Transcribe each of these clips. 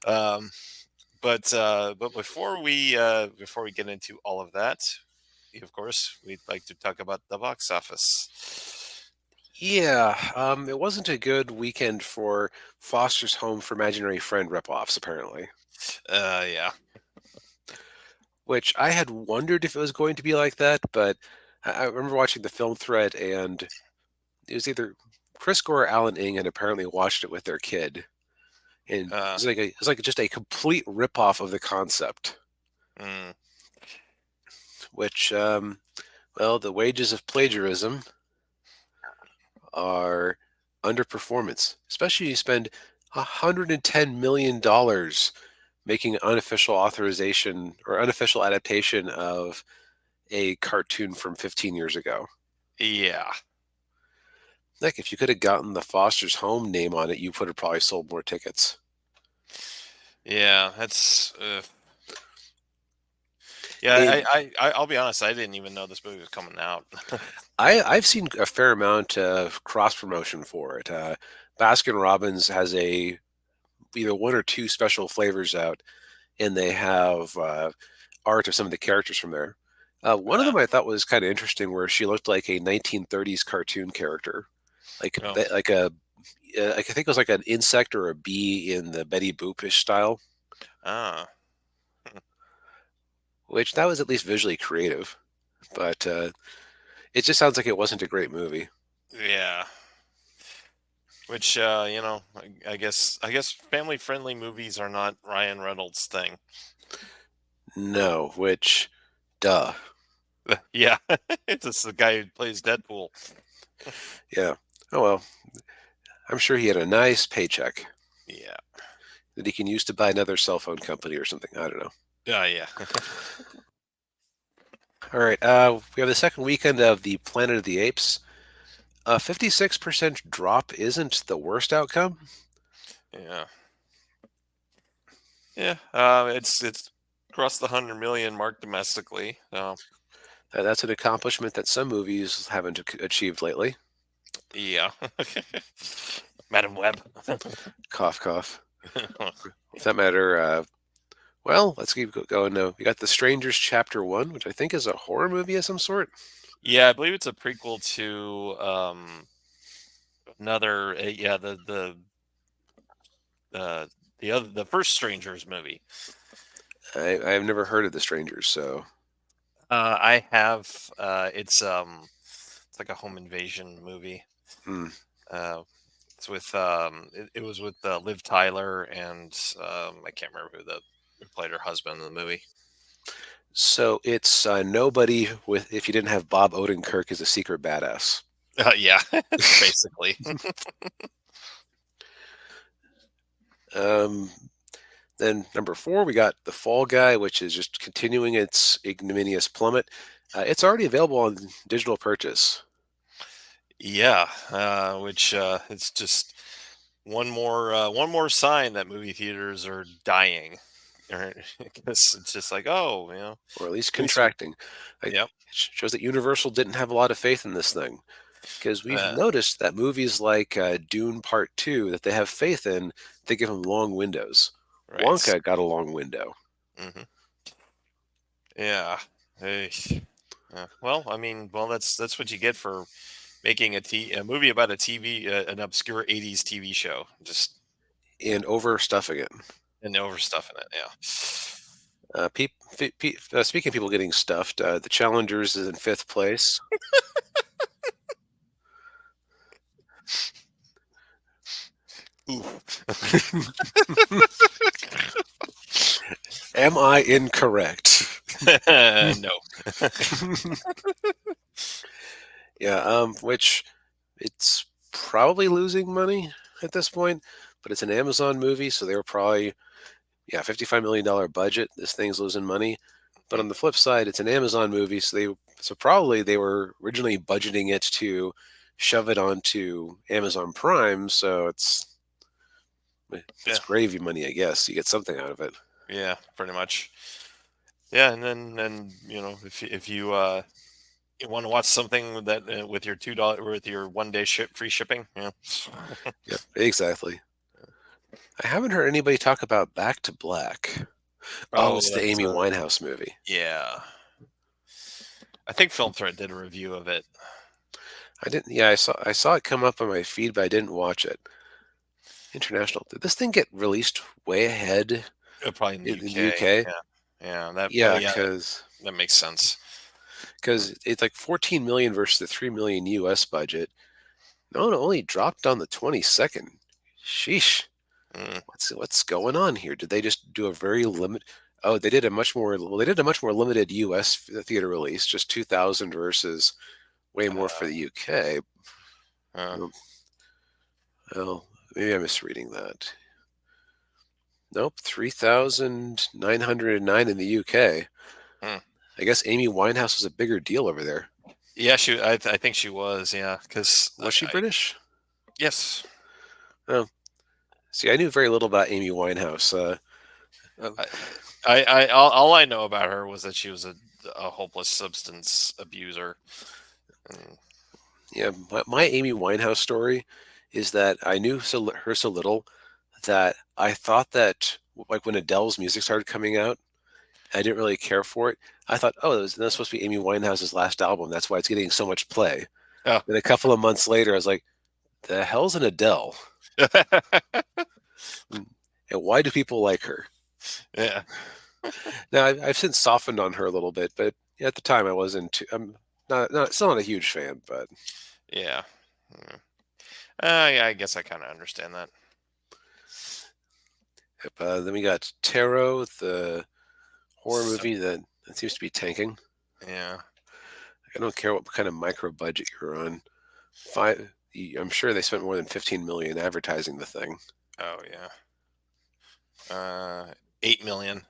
Um, but before we get into all of that, of course, we'd like to talk about the box office. Yeah, it wasn't a good weekend for Foster's Home for Imaginary Friend ripoffs, apparently. Yeah, Which I had wondered if it was going to be like that, but I remember watching the film thread, and it was either Chris Gore or Alan Ing had apparently watched it with their kid, and uh, it's like just a complete ripoff of the concept. mm, Which, well, the wages of plagiarism are underperformance, especially you spend $110 million making an unofficial authorization or unofficial adaptation of a cartoon from 15 years ago. yeah, Like, if you could have gotten the Foster's Home name on it, you would have probably sold more tickets. yeah. That's yeah. And I'll be honest. I didn't even know this movie was coming out. I've seen a fair amount of cross promotion for it. Baskin Robbins has either one or two special flavors out, and they have art of some of the characters from there. One of Uh, them I thought was kind of interesting, where she looked like a 1930s cartoon character, oh, like a like I think it was like an insect or a bee in the Betty Boopish style, ah, which that was at least visually creative. But it just sounds like it wasn't a great movie. yeah. Which I guess family friendly movies are not Ryan Reynolds' thing. No, which, duh, Yeah, it's just the guy who plays Deadpool. yeah. Oh well, I'm sure he had a nice paycheck Yeah, that he can use to buy another cell phone company or something. I don't know. yeah. All right, we have the second weekend of the Planet of the Apes. A 56% drop isn't the worst outcome. Yeah, yeah. It's crossed the 100 million mark domestically. That's an accomplishment that some movies haven't achieved lately. Yeah, Madam Web. Cough, cough. For that matter, well, let's keep going now. We got The Strangers Chapter 1, which I think is a horror movie of some sort. Yeah, I believe it's a prequel to another. Yeah, uh, the first Strangers movie. I've never heard of The Strangers, so. I have. It's like a home invasion movie. Hmm. Uh, it's with it was with Liv Tyler and I can't remember who played her husband in the movie. So it's nobody with, if you didn't have Bob Odenkirk as a secret badass. Yeah, basically. Um, then number four, we got The Fall Guy, which is just continuing its ignominious plummet. It's already available on digital purchase. Yeah, which it's just one more sign that movie theaters are dying. Because it's just like, oh, Or at least at least we, contracting. Like, yep. it shows that Universal didn't have a lot of faith in this thing, because we've Uh, noticed that movies like Dune Part 2 that they have faith in, they give them long windows. right. Wonka got a long window. Hmm. Yeah. Hey. Well, I mean, well, that's what you get for making a movie about a TV, an obscure '80s TV show, just And overstuffing it. and overstuffing it. Yeah. Speaking of people getting stuffed, the Challengers is in fifth place. Ooh. Am I incorrect? No. Yeah, which it's probably losing money at this point, but it's an Amazon movie, so they were probably, yeah, $55 million budget. This thing's losing money. But on the flip side, it's an Amazon movie, so probably they were originally budgeting it to shove it onto Amazon Prime, so it's Yeah. gravy money, I guess. You get something out of it. Yeah. Pretty much. Yeah, and if you want to watch something that with your $2 with your 1 day ship free shipping, yeah. Yep, exactly. I haven't heard anybody talk about Back to Black. Oh, Oh, it's the that's Amy Winehouse movie. yeah. I think Film Thread did a review of it. I didn't. Yeah, I saw it come up on my feed, but I didn't watch it. International. Did this thing get released way ahead Probably in the in the UK. UK? Yeah, yeah. That Yeah, yeah, that makes sense. Mm, it's like 14 million versus the 3 million US budget. No, it only dropped on the 22nd. Sheesh. mm, What's going on here? Did they just do a very limit? Oh, they did a much more well. They did a much more limited U.S. Theater release, just 2,000 versus way more for the UK. uh, Um, Well, maybe I'm misreading that. Nope, 3,909 in the UK. mm. I guess Amy Winehouse was a bigger deal over there. Yeah, I think she was. Yeah, because Was she British? yes, Oh, see, I knew very little about Amy Winehouse. Uh, I, all I know about her was that she was a hopeless substance abuser. And, yeah, my Amy Winehouse story is that I knew her so little that I thought that like when Adele's music started coming out, I didn't really care for it. I thought, oh, that's supposed to be Amy Winehouse's last album. That's why it's getting so much play. oh, Then a couple of months later, I was like, the hell's an Adele? Mm, and why do people like her? yeah, Now, I've since softened on her a little bit, but at the time I wasn't too, I'm still not a huge fan, but yeah. Mm. Yeah, I guess I kind of understand that. yep, then we got Tarot, the horror So, movie that seems to be tanking. yeah. I don't care what kind of micro budget you're on. Five, I'm sure they spent more than 15 million advertising the thing. Oh yeah. 8 million.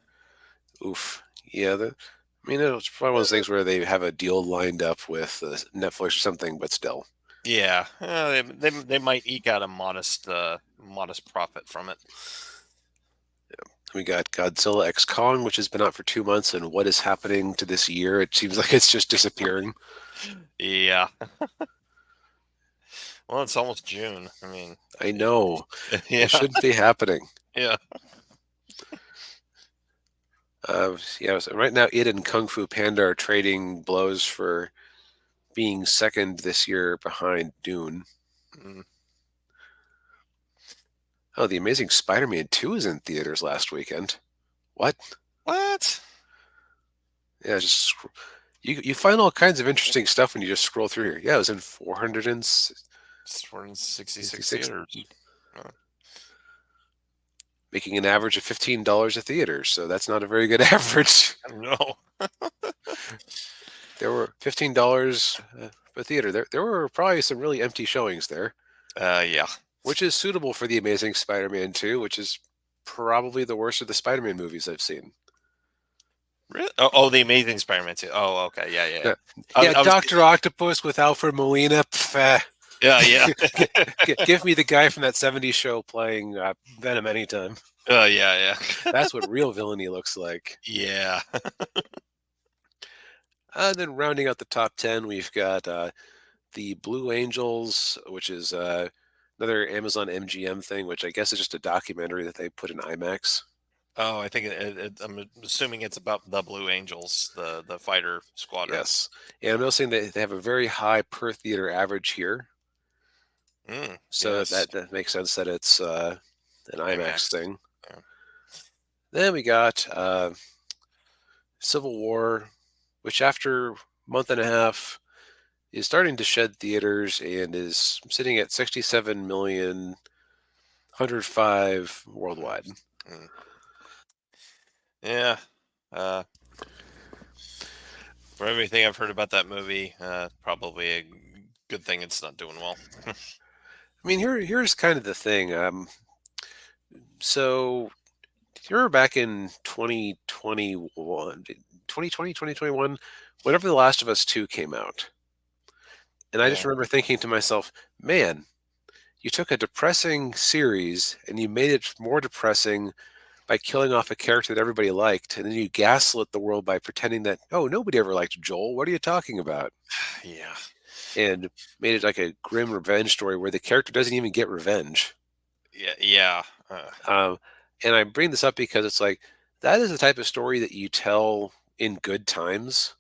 Oof. Yeah, I mean, it's probably one of those things where they have a deal lined up with Netflix or something, but still. Yeah, they might eke out a modest profit from it. We got Godzilla X Kong, which has been out for 2 months, and what is happening to this year? It seems like it's just disappearing. Yeah. Well, it's almost June. I mean, I know. yeah, It shouldn't be happening. yeah. Yeah, so right now, it and Kung Fu Panda are trading blows for being second this year behind Dune. Mm. Oh, The Amazing Spider Man 2 is in theaters last weekend. What? What? Yeah, you find all kinds of interesting stuff when you just scroll through here. Yeah, it was in 466 466, theaters. Uh, making an average of $15 a theater. So that's not a very good average. I don't know. There were $15 a theater. There were probably some really empty showings there, Yeah. which is suitable for The Amazing Spider-Man 2, which is probably the worst of the Spider-Man movies I've seen. Really? Oh, the Amazing Spider-Man 2. Oh, okay. Yeah, yeah. Yeah, I, yeah, I was. Doctor Octopus with Alfred Molina. Yeah, yeah. Give me the guy from that '70s show playing Venom anytime. Yeah, yeah. That's what real villainy looks like. Yeah. And then rounding out the top 10, we've got the Blue Angels, which is another Amazon MGM thing, which I guess is just a documentary that they put in IMAX. Oh, I think I'm assuming it's about the Blue Angels, the fighter squadron. Yes. And I'm noticing that they have a very high per theater average here. So Yes. that makes sense that it's an IMAX IMAX. thing. Yeah. Then we got Civil War, which after a month and a half is starting to shed theaters and is sitting at 67 million, 105 worldwide. Mm. Yeah. Uh, for everything I've heard about that movie, probably a good thing it's not doing well. I mean, here's kind of the thing. So you remember back in 2021, 2020, 2021, whenever The Last of Us 2 came out, and I just Yeah. remember thinking to myself, man, you took a depressing series and you made it more depressing by killing off a character that everybody liked, and then you gaslit the world by pretending that, oh, nobody ever liked Joel. What are you talking about? Yeah. And made it like a grim revenge story where the character doesn't even get revenge. Yeah, yeah. Um, and I bring this up because it's like that is the type of story that you tell in good times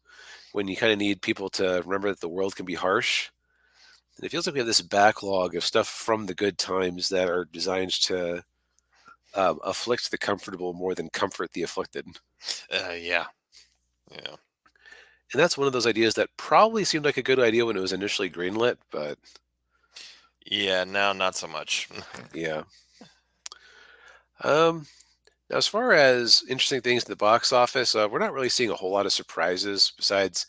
when you kind of need people to remember that the world can be harsh. And it feels like we have this backlog of stuff from the good times that are designed to afflict the comfortable more than comfort the afflicted. Yeah, yeah, And that's one of those ideas that probably seemed like a good idea when it was initially greenlit, but yeah. Now, not so much. yeah. Um, Now, as far as interesting things in the box office, we're not really seeing a whole lot of surprises. Besides,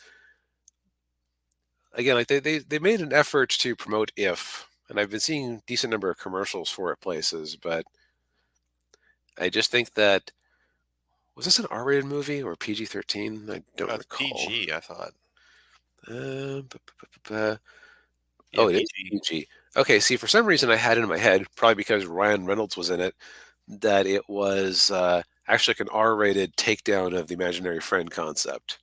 again, like they made an effort to promote If, and I've been seeing decent number of commercials for it places. But I just think that was this an R-rated movie or PG-13? I don't That's recall. PG. I thought. Uh, Yeah, oh, it is PG. PG. Okay, see, for some reason I had it in my head, probably because Ryan Reynolds was in it, that it was actually like an R-rated takedown of the imaginary friend concept.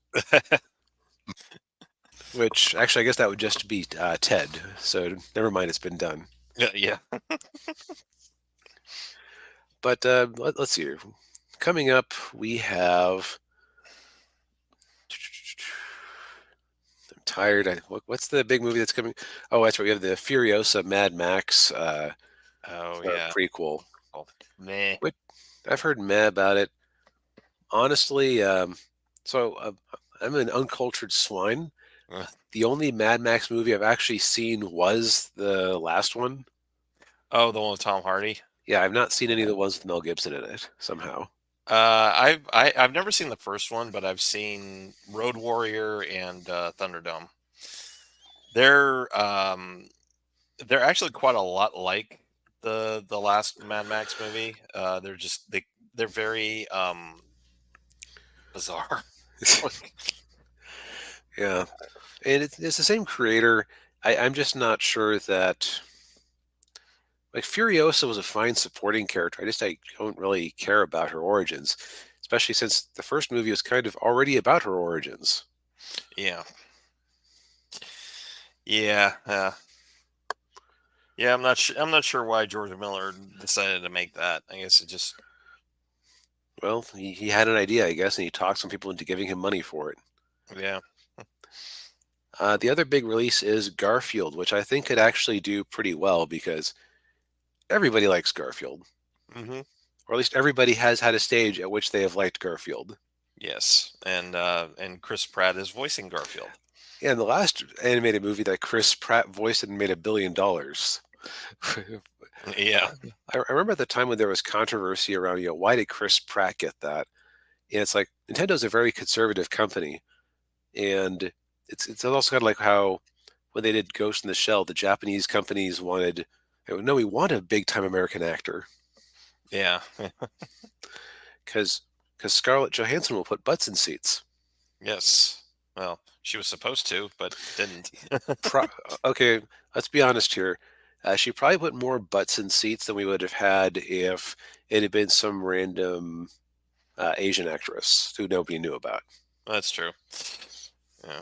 Which actually, I guess that would just be Ted. So never mind, it's been done. Yeah, yeah. But let's see here. Coming up, we have. I'm tired. What's the big movie that's coming? Oh, that's right. We have the Furiosa Mad Max Oh, yeah. prequel, Oh, meh. which I've heard meh about it. Honestly, so I'm an uncultured swine. The only Mad Max movie I've actually seen was the last one. Oh, the one with Tom Hardy. Yeah, I've not seen any of the ones with Mel Gibson in it somehow. I've never seen the first one, but I've seen Road Warrior and Thunderdome. They're um they're actually quite a lot like the last Mad Max movie. They're very bizarre. Like, Yeah, and it's the same creator. I'm just not sure that like Furiosa was a fine supporting character. I don't really care about her origins, especially since the first movie was kind of already about her origins. yeah, yeah, yeah. I'm not sure why George Miller decided to make that. I guess it just Well, he had an idea, I guess, and he talked some people into giving him money for it. yeah. The other big release is Garfield, which I think could actually do pretty well because everybody likes Garfield, Hmm. or at least everybody has had a stage at which they have liked Garfield. Yes, and Chris Pratt is voicing Garfield. Yeah, and the last animated movie that Chris Pratt voiced and made $1 billion. Yeah, I remember at the time when there was controversy around, why did Chris Pratt get that? And it's like Nintendo's a very conservative company, and it's also kind of like how when they did Ghost in the Shell, the Japanese companies wanted, no, we want a big time American actor yeah. because Scarlett Johansson will put butts in seats. Yes. Well, she was supposed to, but didn't. Pro- okay, let's be honest here. She probably put more butts in seats than we would have had if it had been some random Asian actress who nobody knew about. That's true. Yeah.